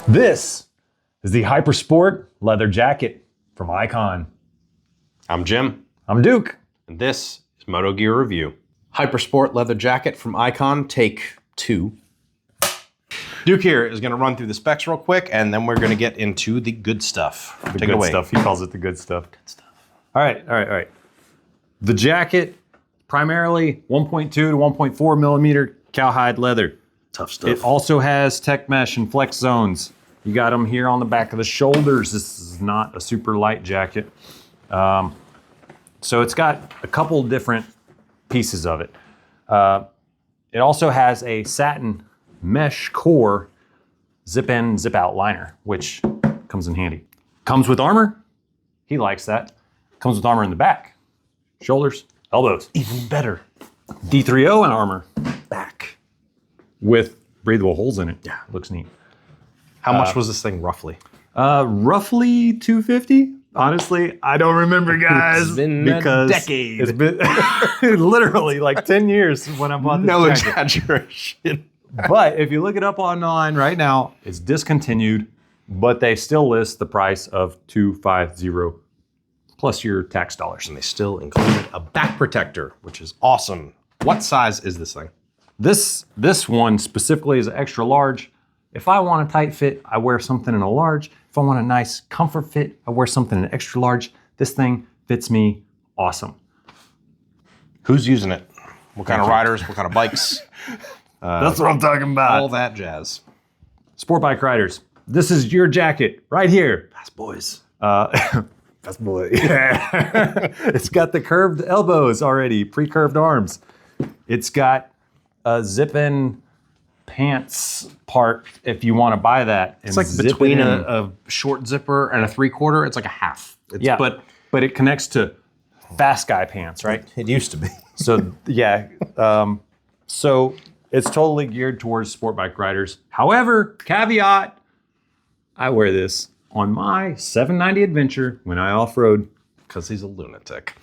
This is the Hypersport leather jacket from Icon. I'm Jim. I'm Duke. And this is Moto Gear Review. Hypersport leather jacket from Icon, take 2. Duke here is going to run through the specs real quick, and then we're going to get into the good stuff. The good stuff. He calls it the good stuff. Good stuff. All right. The jacket, primarily 1.2 to 1.4 millimeter cowhide leather. Tough stuff. It also has tech mesh and flex zones. You got them here on the back of the shoulders. This is not a super light jacket. So it's got a couple different pieces of it. It also has a satin mesh core zip in, zip out liner, which comes in handy. Comes with armor. He likes that. Comes with armor in the back, shoulders, elbows. Even better. D3O and armor Back. with breathable holes in it. Yeah. Looks neat. How much was this thing roughly? Roughly $250. Honestly, I don't remember, guys. It's been a decade. It's been literally like 10 years when I bought this No jacket. exaggeration. But if you look it up online right now, it's discontinued, but they still list the price of $250 plus your tax dollars. And they still included a back protector, which is awesome. What size is this thing? This one specifically is extra large. If I want a tight fit, I wear something in a large. If I want a nice comfort fit, I wear something in extra large. This thing fits me awesome. Who's using it? What kind of riders? What kind of bikes? That's what I'm talking about. All that jazz. Sport bike riders, this is your jacket right here. Fast boys. That's boy. It's got the curved elbows already, pre-curved arms. It's got a zip-in pants part if you want to buy that. It's like between a short zipper and a 3/4. It's like a half. Yeah, but it connects to fast guy pants, right? It used to be. So yeah, so it's totally geared towards sport bike riders. However, caveat, I wear this on my 790 Adventure when I off-road. Because he's a lunatic.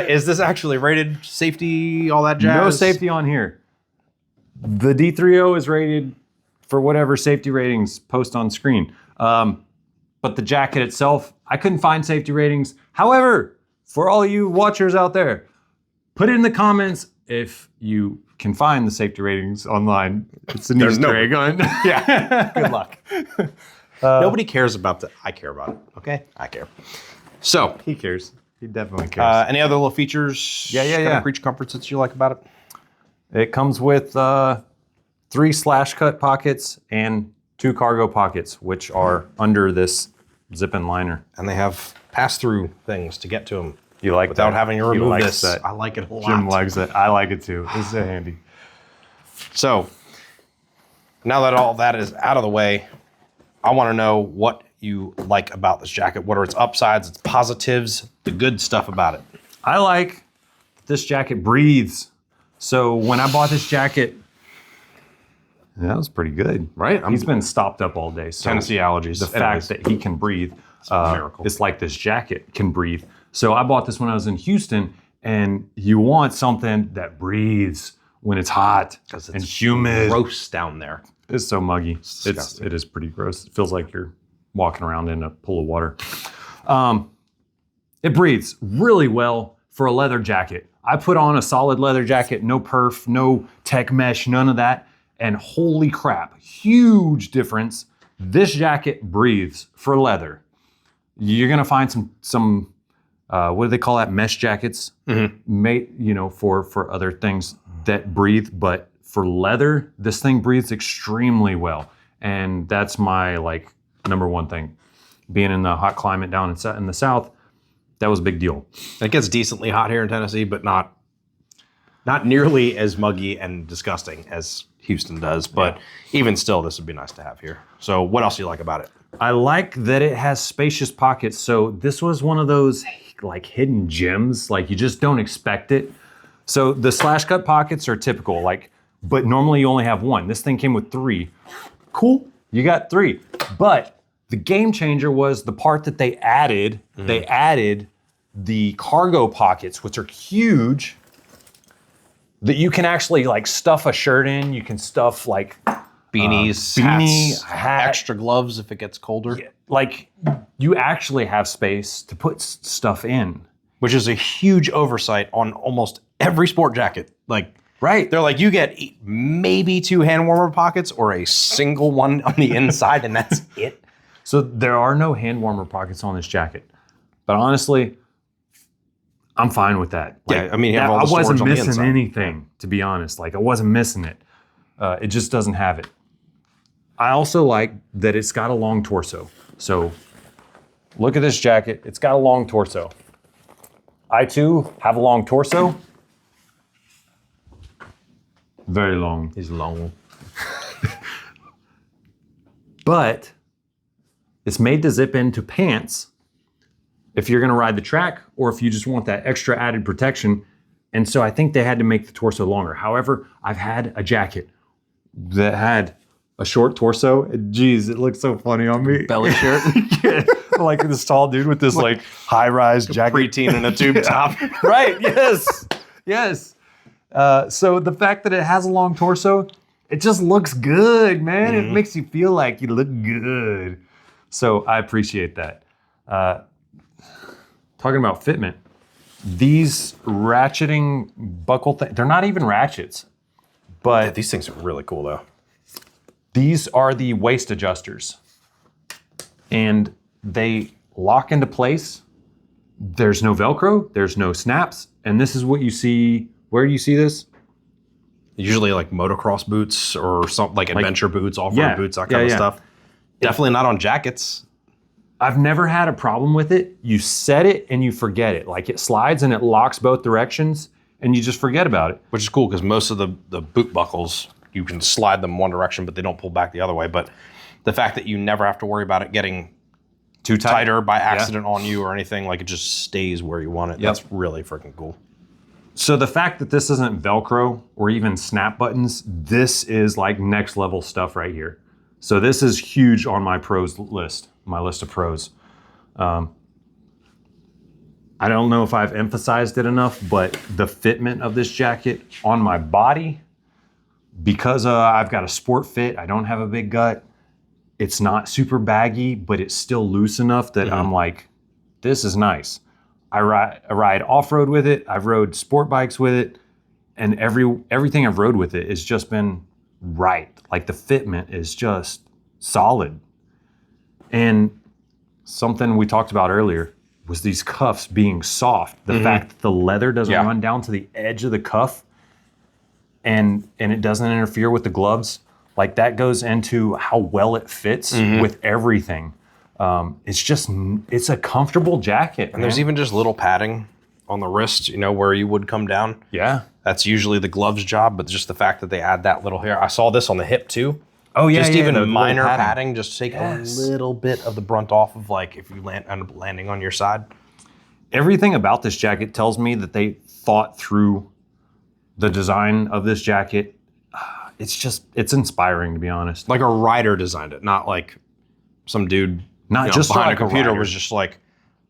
Is this actually rated safety, all that jazz? No safety on here. The D3O is rated for whatever safety ratings post on screen. But the jacket itself, I couldn't find safety ratings. However, for all you watchers out there, put it in the comments if you can find the safety ratings online. It's an Easter egg on. Yeah, good luck. Nobody cares about that. I care about it, okay? I care. So, He cares. He definitely cares. any other little features? Yeah. Creature comforts that you like about it? It comes with 3 slash cut pockets and 2 cargo pockets, which are under this zip-in liner. And they have pass-through things to get to them. You like without that? having to He remove likes this. that. I like it a lot. Jim likes it. I like it too. This is handy. So, now that all that is out of the way, I want to know what you like about this jacket. What are its upsides, its positives, the good stuff about it? I like that this jacket breathes. So when I bought this jacket, that was pretty good. Right? He's been stopped up all day. So Tennessee allergies. the fact that he can breathe, a miracle. it's like this jacket can breathe. So I bought this when I was in Houston, and you want something that breathes when it's hot and humid. Gross down there. It's so muggy. disgusting. It is pretty gross. It feels like you're walking around in a pool of water. It breathes really well for a leather jacket. I put on a solid leather jacket, no perf, no tech mesh, none of that. And holy crap, huge difference. This jacket breathes for leather. You're gonna find some what do they call that? Mesh jackets, made, for other things that breathe, but for leather, this thing breathes extremely well. And that's my number one thing. Being in the hot climate down in the South, that was a big deal. It gets decently hot here in Tennessee, but not nearly as muggy and disgusting as Houston does. But even still, this would be nice to have here. So what else do you like about it? I like that it has spacious pockets. So this was one of those hidden gems, you just don't expect it. So the slash cut pockets are typical, but normally you only have 1. This thing came with 3. Cool, you got 3. But the game changer was the part that they added. They added the cargo pockets, which are huge, that you can actually stuff a shirt in. You can stuff Beanies, hats, extra gloves if it gets colder. Yeah, like you actually have space to put stuff in. Which is a huge oversight on almost every sport jacket. Like, right. They're like, you get maybe 2 hand warmer pockets or a single one on the inside, and that's it. So there are no hand warmer pockets on this jacket. But honestly, I'm fine with that. Like, yeah, I mean, you have all the storage on the inside. I wasn't missing anything, to be honest. Like, I wasn't missing it. It just doesn't have it. I also like that it's got a long torso. So look at this jacket. It's got a long torso. I too have a long torso. Very long. He's long. But it's made to zip into pants if you're gonna ride the track or if you just want that extra added protection. And so I think they had to make the torso longer. However, I've had a jacket that had a short torso. And geez, it looks so funny on me. Belly shirt. Yeah, like this tall dude with this like high-rise jacket. Preteen in a tube top. Right, yes, yes. So the fact that it has a long torso, it just looks good, man. It makes you feel like you look good. So I appreciate that. Talking about fitment, these ratcheting buckle things, they're not even ratchets, but Yeah, these things are really cool though. these are the waist adjusters. And they lock into place. There's no Velcro, there's no snaps, and this is what you see. Where do you see this? Usually like motocross boots or something like adventure boots, off-road boots, that kind of stuff. Definitely not on jackets. I've never had a problem with it. You set it and you forget it. Like it slides and it locks both directions and you just forget about it. Which is cool because most of the boot buckles, you can slide them one direction, but they don't pull back the other way. But the fact that you never have to worry about it getting Too tighter by accident on you or anything, like it just stays where you want it. That's really freaking cool. So the fact that this isn't Velcro or even snap buttons, this is like next level stuff right here. So this is huge on my pros list, my list of pros. I don't know if I've emphasized it enough, but the fitment of this jacket on my body, because I've got a sport fit, I don't have a big gut, it's not super baggy, but it's still loose enough that I'm like, this is nice. I ride off-road with it. I've rode sport bikes with it, and everything I've rode with it has just been right. Like the fitment is just solid. And something we talked about earlier was these cuffs being soft. The fact that the leather doesn't run down to the edge of the cuff and it doesn't interfere with the gloves. Like that goes into how well it fits with everything. It's a comfortable jacket. And there's even just little padding on the wrist, you know, where you would come down. Yeah. That's usually the glove's job, but just the fact that they add that little hair. I saw this on the hip too. Oh yeah, just even the minor little padding, just take a little bit of the brunt off of like if you end up landing on your side. Everything about this jacket tells me that they thought through the design of this jacket. It's inspiring, to be honest. Like a rider designed it, not like some dude Not just behind like a computer rider. was just like,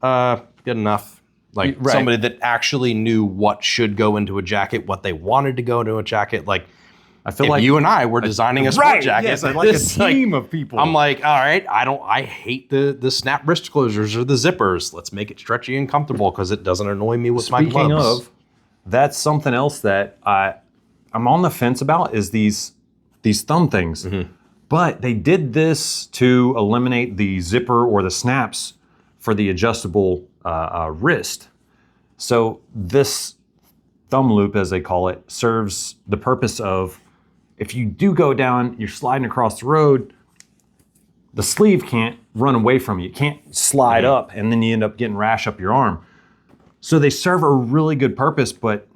good enough. Like somebody that actually knew what should go into a jacket, what they wanted to go into a jacket. Like I feel if like you and I were designing a sport jacket, yes, like a team of people. I'm like, all right, I hate the snap wrist closures or the zippers. Let's make it stretchy and comfortable because it doesn't annoy me with my gloves. Speaking of, that's something else that I'm on the fence about is these thumb things. But they did this to eliminate the zipper or the snaps for the adjustable wrist. So this thumb loop, as they call it, serves the purpose of if you do go down, you're sliding across the road, the sleeve can't run away from you. It can't slide up and then you end up getting rash up your arm. So they serve a really good purpose, but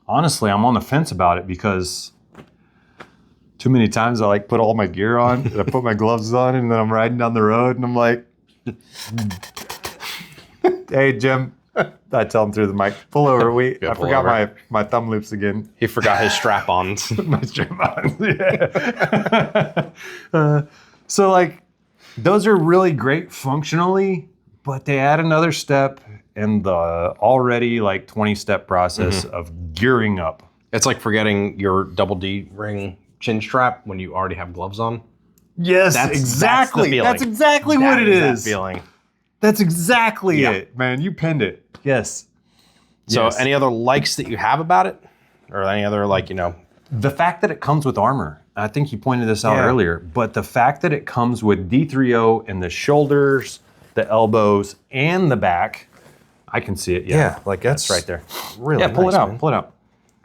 honestly, I'm on the fence about it because too many times I like put all my gear on and I put my gloves on and then I'm riding down the road and I'm like, hey, Jim. I tell him through the mic, pull over. I forgot my thumb loops again. He forgot his strap-ons. My strap-ons, yeah. So like, those are really great functionally, but they add another step in the already like 20-step process of gearing up. It's like forgetting your double D ring chin strap when you already have gloves on. Yes, That's exactly. the feeling. That's exactly what it is. That feeling. That's exactly it, man. You pinned it. Yes. So Yes. any other likes that you have about it? Or any other, like, you know? The fact that it comes with armor. I think you pointed this out earlier, but the fact that it comes with D3O in the shoulders, the elbows, and the back, I can see it. Yeah, like that's right there. Really Yeah, pull nice, it out. man. Pull it out.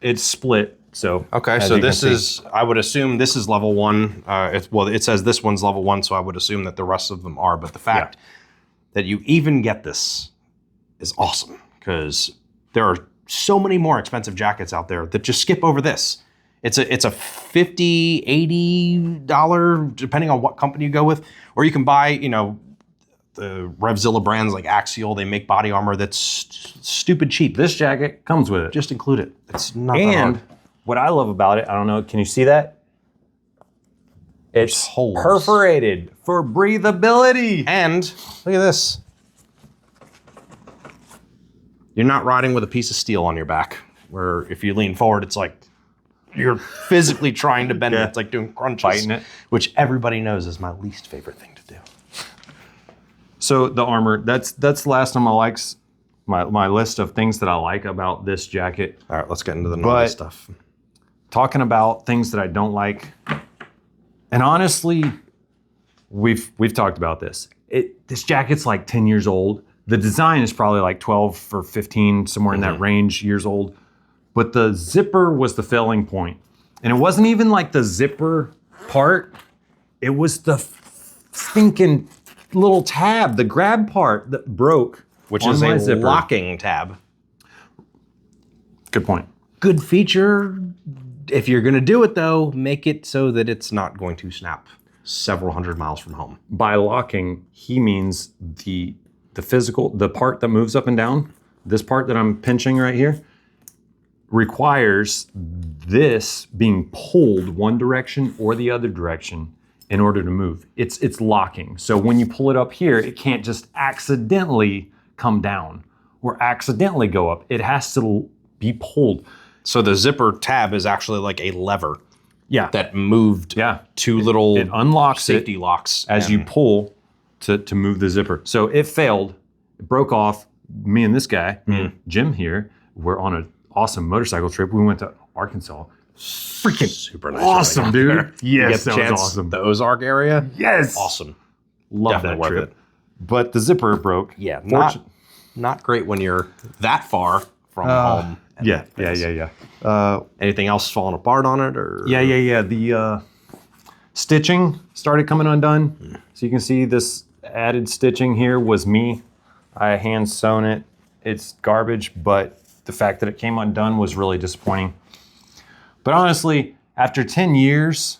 It's split. So Okay, as so you can this see. is, I would assume this is level 1. It says this one's level 1, so I would assume that the rest of them are. But the fact that you even get this is awesome, because there are so many more expensive jackets out there that just skip over this. It's a $50, $80, depending on what company you go with, or you can buy, you know, the Revzilla brands like Axial. They make body armor that's stupid cheap. This jacket comes with it. Just include it. It's not that And hard. what I love about it, I don't know, can you see that? It's holes. perforated for breathability. And look at this. You're not riding with a piece of steel on your back, where if you lean forward, it's like you're physically trying to bend it. It's like doing crunches. Fighting it. Which everybody knows is my least favorite thing to do. So the armor, that's the last on my likes, my list of things that I like about this jacket. All right, let's get into the naughty stuff. Talking about things that I don't like, and honestly, we've talked about this. This jacket's like 10 years old. The design is probably like 12 or 15, somewhere in that range, years old. But the zipper was the failing point. And it wasn't even like the zipper part. It was the stinking little tab, the grab part that broke. Which on is my a zipper. locking tab. Good point. Good feature. If you're going to do it, though, make it so that it's not going to snap several hundred miles from home. By locking, he means the physical, the part that moves up and down, this part that I'm pinching right here, requires this being pulled one direction or the other direction in order to move. It's locking. So when you pull it up here, it can't just accidentally come down or accidentally go up. It has to be pulled. So the zipper tab is actually like a lever Yeah. that moved two little It unlocks safety locks as you pull to move the zipper. So it failed. It broke off. Me and this guy, Jim here, were on an awesome motorcycle trip. We went to Arkansas. Freaking super nice. awesome, riding dude. out there. Yes, You that get the was chance, awesome. The Ozark area. Yes. Awesome. Love Definitely that worth trip. it. But the zipper broke. Yeah, Fortune- not great when you're that far from home. Yeah. Anything else falling apart on it, or Yeah. The stitching started coming undone. So you can see this added stitching here was me. I hand sewn it. It's garbage, but the fact that it came undone was really disappointing. But honestly, after 10 years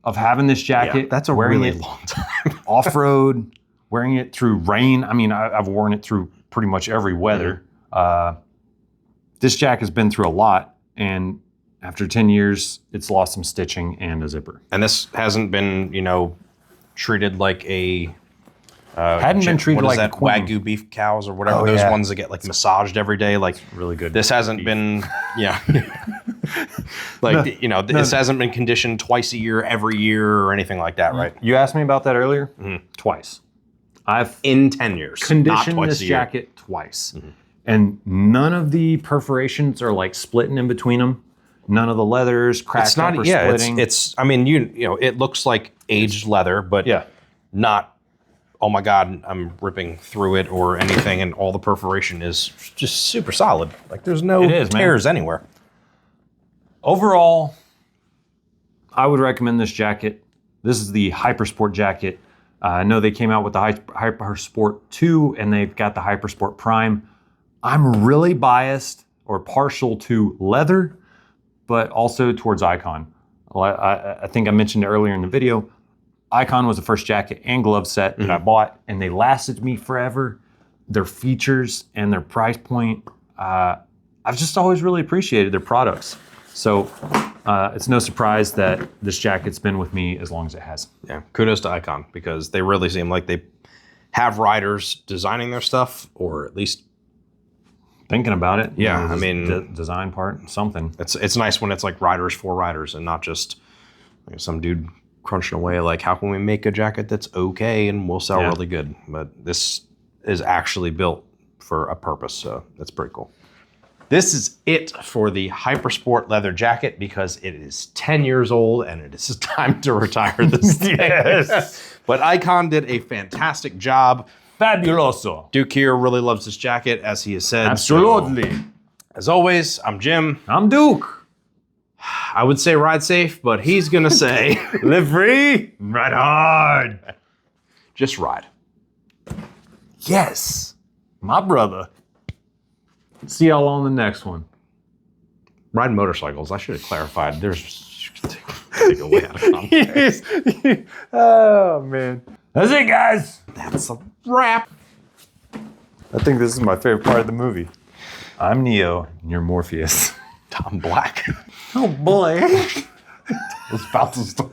of having this jacket, that's a wearing really it long time. off-road, wearing it through rain. I mean, I've worn it through pretty much every weather. This jacket has been through a lot, and after 10 years, it's lost some stitching and a zipper. And this hasn't been, treated like a Hadn't been treated like a queen. Wagyu beef cows or whatever. Oh, those yeah. ones that get like massaged every day. Like Really good. this hasn't been, this hasn't been conditioned twice a year, every year, or anything like that, right? You asked me about that earlier? Twice. I've In 10 years, not conditioned twice this a year. jacket twice. And none of the perforations are like splitting in between them. None of the leathers cracked It's not, up or yeah. splitting. It's. I mean, it looks like aged leather, but not. Oh my God, I'm ripping through it or anything, and all the perforation is just super solid. Like there's no It is, man. tears anywhere. Overall, I would recommend this jacket. This is the Hypersport jacket. I know they came out with the Hypersport 2 and they've got the Hypersport Prime. I'm really biased or partial to leather, but also towards Icon. I think I mentioned earlier in the video, Icon was the first jacket and glove set that I bought, and they lasted me forever. Their features and their price point, I've just always really appreciated their products. So it's no surprise that this jacket's been with me as long as it has. Yeah, kudos to Icon, because they really seem like they have riders designing their stuff, or at least Thinking about it, Yeah, this I mean- design part, something. it's nice when it's like riders for riders and not just Like some dude crunching away, like, how can we make a jacket that's okay and will sell really good? But this is actually built for a purpose, so that's pretty cool. This is it for the Hypersport leather jacket because it is 10 years old and it is time to retire this thing. Yes. But Icon did a fantastic job. Fabuloso. Duke here really loves this jacket, as he has said. Absolutely. So, as always, I'm Jim. I'm Duke. I would say ride safe, but he's gonna say Live free, ride hard. just ride. Yes, my brother. See y'all on the next one. Ride motorcycles. I should have clarified. There's take away out of context. Oh man. That's it, guys. That's a wrap. I think this is my favorite part of the movie. I'm Neo, and you're Morpheus. I'm Black. Oh boy. Those about to start.